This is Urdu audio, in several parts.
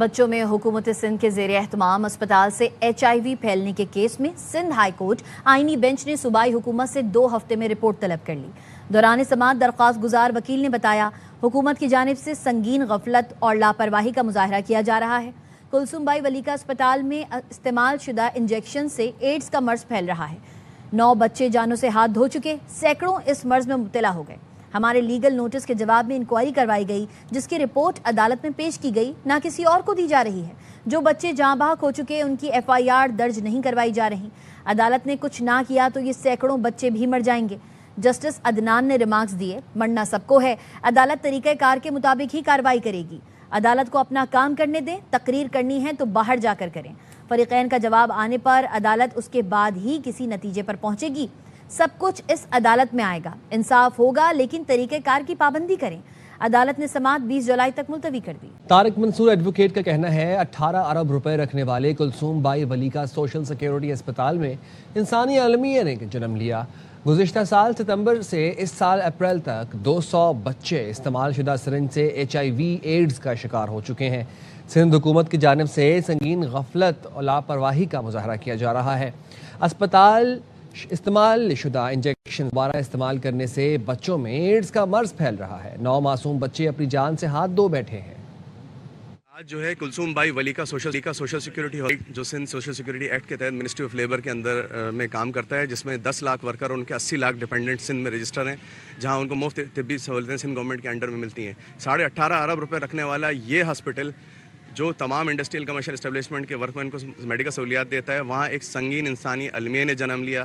بچوں میں حکومت سندھ کے زیر اہتمام اسپتال سے HIV پھیلنے کے کیس میں سندھ ہائی کورٹ آئینی بینچ نے صوبائی حکومت سے 2 ہفتے میں رپورٹ طلب کر لی۔ دوران سماعت درخواست گزار وکیل نے بتایا، حکومت کی جانب سے سنگین غفلت اور لاپرواہی کا مظاہرہ کیا جا رہا ہے۔ کلثوم بائی ولیکا اسپتال میں استعمال شدہ انجیکشن سے ایڈز کا مرض پھیل رہا ہے۔ 9 بچے جانوں سے ہاتھ دھو چکے، سینکڑوں اس مرض میں مبتلا ہو گئے۔ ہمارے لیگل نوٹس کے جواب میں انکوائری کروائی گئی، جس کی رپورٹ عدالت میں پیش کی گئی، نہ کسی اور کو دی جا رہی ہے۔ جو بچے جاں بحق ہو چکے ان کی FIR درج نہیں کروائی جا رہی۔ عدالت نے کچھ نہ کیا تو یہ سینکڑوں بچے بھی مر جائیں گے۔ جسٹس عدنان نے ریمارکس دیے، مرنا سب کو ہے، عدالت طریقہ کار کے مطابق ہی کارروائی کرے گی۔ عدالت کو اپنا کام کرنے دیں، تقریر کرنی ہے تو باہر جا کر کریں۔ فریقین کا جواب آنے پر عدالت اس کے بعد ہی کسی نتیجے پر پہنچے گی۔ سب کچھ اس عدالت میں آئے گا، انصاف ہوگا، لیکن طریقہ کار کی پابندی کریں۔ عدالت نے سماعت 20 جولائی تک ملتوی کر دی۔ طارق منصور ایڈوکیٹ کا کہنا ہے 18 ارب روپے رکھنے والے کلثوم بائی ولیکا سوشل سیکیورٹی اسپتال میں انسانی المیہ نے جنم لیا۔ گزشتہ سال ستمبر سے اس سال اپریل تک 200 بچے استعمال شدہ سرنج سے HIV ایڈز کا شکار ہو چکے ہیں۔ سندھ حکومت کی جانب سے سنگین غفلت اور لاپرواہی کا مظاہرہ کیا جا رہا ہے۔ اسپتال استعمال شدہ انجیکشن دوبارہ استعمال کرنے سے بچوں میں ایڈز کا مرض پھیل رہا ہے۔ 9 معصوم بچے اپنی جان سے ہاتھ دھو بیٹھے ہیں۔ آج جو ہے کلثوم بائی ولیکا سوشل سیکیورٹی جو سندھ سوشل سیکیورٹی ایکٹ کے تحت منسٹری آف لیبر کے اندر میں کام کرتا ہے، جس میں 10 لاکھ ورکر اور ان کے 80 لاکھ ڈیپینڈنٹ سندھ میں رجسٹر ہیں، جہاں ان کو مفت طبی سہولتیں سندھ گورنمنٹ کے انڈر میں ملتی ہیں۔ 18.5 ارب روپے رکھنے والا یہ ہاسپٹل جو تمام انڈسٹریل کمرشل اسٹیبلشمنٹ کے ورکمین کو میڈیکل سہولیات دیتا ہے، وہاں ایک سنگین انسانی المیہ نے جنم لیا۔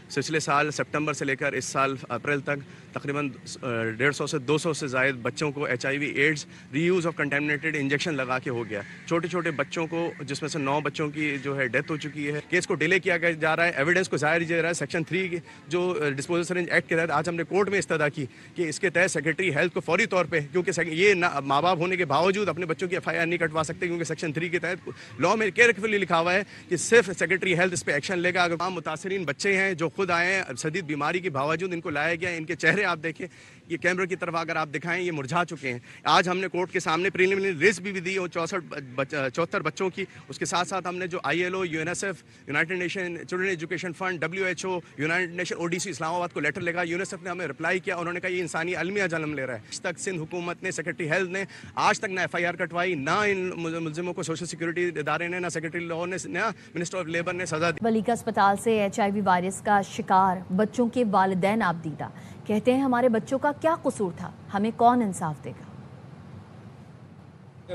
پچھلے سال سپٹمبر سے لے کر اس سال اپریل تک تقریباً 150 سے 200 سے زائد بچوں کو HIV AIDS reuse of contaminated injection لگا کے ہو گیا۔ چھوٹے چھوٹے بچوں کو، جس میں سے 9 بچوں کی جو ہے ڈیتھ ہو چکی ہے۔ کیس کو ڈیلے کیا جا رہا ہے، ایویڈنس کو ظاہر کیا جا رہا ہے۔ سیکشن 3 جو ڈسپوزل سرنج ایکٹ کے تحت آج ہم نے کورٹ میں استدعا کی کہ اس کے تحت سیکرٹری ہیلتھ کو فوری طور پہ، کیونکہ یہ ماں باپ ہونے کے باوجود اپنے بچوں کی FIR نہیں کٹوا سکتے، کیونکہ سیکشن 3 کے تحت لا میں کیئرفلی لکھا ہوا ہے کہ صرف سیکرٹری ہیلتھ اس پہ ایکشن لے گا۔ اگر تمام متاثرین بچے ہیں جو خود آئے ہیں، شدید بیماری کے باوجود ان کو لایا گیا، ان کے چہرے آپ دیکھیں، یہ کیمرے کی طرف اگر آپ دکھائیں، یہ مرجھا چکے ہیں۔ آج ہم نے کورٹ کے سامنے پریلیمنری لسٹ بھی دی اور 74 بچوں کی۔ اس کے ساتھ ساتھ ہم نے جو ILO، UNICEF، United nation children education fund, WHO، United nation ODC اسلام آباد کو لیٹر لگا۔ UNICEF نے ہمیں رپلائی کیا، انہوں نے کہا یہ انسانی المیہ جنم لے رہا ہے۔ آج تک سندھ حکومت نے، سیکرٹری ہیلتھ نے آج تک نہ FIR کٹوائی، نہ ان ملزموں کو سوشل سیکورٹی ادارے نے، نہ سیکرٹری لا نے، نہ منسٹر آف لیبر نے سزا دی۔ ولیکا اسپتال سے HIV وائرس کا شکار بچوں کے والدین آبدیدہ کہتے ہیں، ہمارے بچوں کا کیا قصور تھا، ہمیں کون انصاف دے گا؟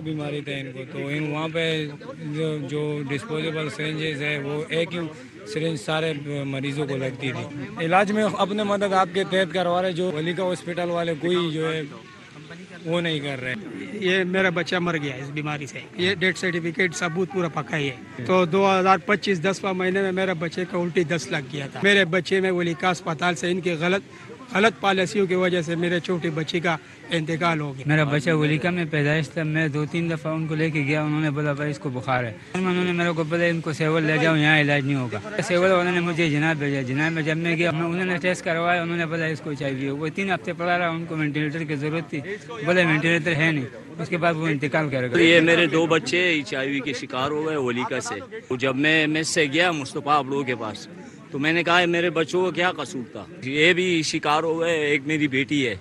بیماری تھا ان کو، تو وہاں پہ جو ڈسپوزیبل سرنجز ہے وہ ایک ہی سرنج سارے مریضوں کو لگتی تھی۔ علاج میں اپنے مدد آپ کے تحت کروا رہے، جو ولیکا ہاسپٹل والے کوئی جو ہے وہ نہیں کر رہے۔ یہ میرا بچہ مر گیا اس بیماری سے، یہ ڈیتھ سرٹیفکیٹ ثبوت پورا پکا ہی ہے۔ تو 2025 10واں مہینے میں میرے بچے کو الٹی 10 لگ گیا تھا۔ میرے بچے میں ولیکا اسپتال سے ان کی غلط پالیسیوں کی وجہ سے میرے چھوٹے بچے کا انتقال ہو گیا۔ میرا بچہ ولیکا میں پیدائش تھا، میں 2-3 دفعہ ان کو لے کے گیا، انہوں نے بولا بھائی اس کو بخار ہے۔ انہوں نے میرے کو بولا ان کو سیول لے جاؤ، یہاں علاج نہیں ہوگا۔ سیول والوں نے مجھے جناب بھیجا، جناب میں جب میں گیا انہوں نے ٹیسٹ کروایا، انہوں نے بولا اس کو HIV ہو۔ وہ 3 ہفتے پڑا رہا، ان کو وینٹیلیٹر کی ضرورت تھی، بولے وینٹیلیٹر ہے نہیں، اس کے بعد وہ انتقال کر گئے۔ یہ میرے 2 بچے HIV کے شکار ہو گئے ولیکا سے۔ جب میں سے گیا مصطفیٰ ابڑو کے پاس، تو میں نے کہا میرے بچوں کو کیا قصور تھا، یہ بھی شکار ہو گئے، ایک میری بیٹی ہے،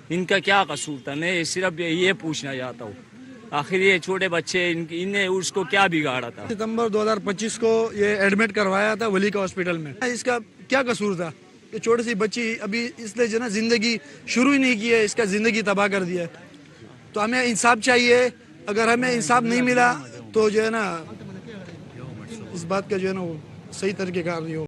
ان کا کیا قصور تھا؟ میں صرف یہ پوچھنا چاہتا ہوں، آخر یہ چھوٹے بچے انہیں اس کو کیا بگاڑا تھا؟ ستمبر 2025 کو یہ ایڈمٹ کروایا تھا ولیکا ہاسپٹل میں۔ اس کا کیا قصور تھا؟ یہ چھوٹی سی بچی ابھی اس نے جو ہے نا زندگی شروع ہی نہیں کی ہے، اس کا زندگی تباہ کر دیا ہے۔ تو ہمیں انصاف چاہیے، اگر ہمیں انصاف نہیں ملا تو جو ہے نا اس بات کا جو ہے نا وہ صحیح طریقے کار نہیں ہو۔